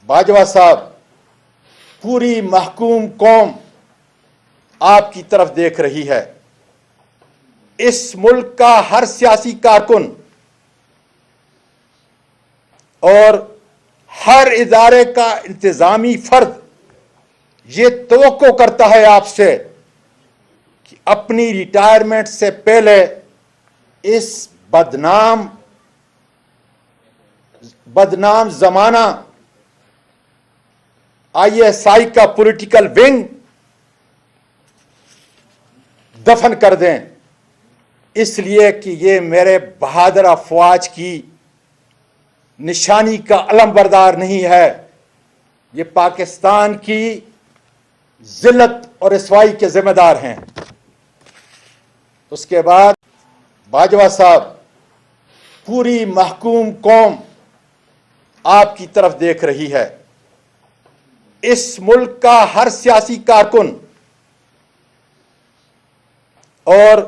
बाजवा साहब, पूरी महकूम कौम आपकी तरफ देख रही है। इस मुल्क का हर सियासी कारकुन और हर इदारे का इंतजामी फर्द ये तवक्को करता है आपसे कि अपनी रिटायरमेंट से पहले इस बदनाम जमाना आईएसआई का पॉलिटिकल विंग दफन कर दें, इसलिए कि ये मेरे बहादुर अफवाज की निशानी का अलमबरदार नहीं है, ये पाकिस्तान की जिल्लत और रसवाई के जिम्मेदार हैं। उसके बाद बाजवा साहब, पूरी महकूम कौम आपकी तरफ देख रही है। इस मुल्क का हर सियासी कारकुन और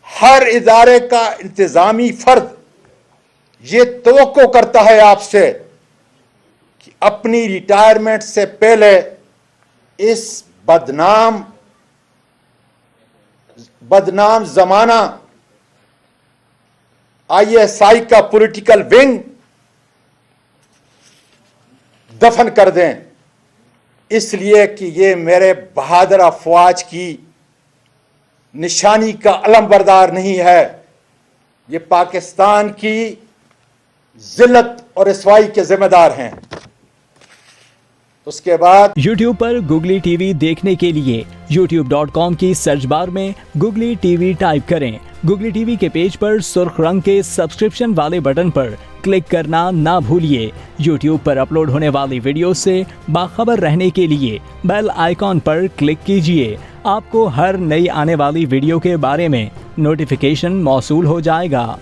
हर इदारे का इंतजामी फर्द ये तवक्को करता है आपसे कि अपनी रिटायरमेंट से पहले इस बदनाम जमाना आईएसआई का पॉलिटिकल विंग दफन कर दें, इसलिए कि ये मेरे बहादुर अफवाज की निशानी का अलमबरदार नहीं है, ये पाकिस्तान की जिल्लत और रसवाई के जिम्मेदार हैं। उसके बाद YouTube पर गुगली टीवी देखने के लिए youtube.com की सर्च बार में गुगली टीवी टाइप करें। गुगली टीवी के पेज पर सुर्ख रंग के सब्सक्रिप्शन वाले बटन पर क्लिक करना ना भूलिए। YouTube पर अपलोड होने वाली वीडियो से बाखबर रहने के लिए बेल आइकॉन पर क्लिक कीजिए। आपको हर नई आने वाली वीडियो के बारे में नोटिफिकेशन मौसूल हो जाएगा।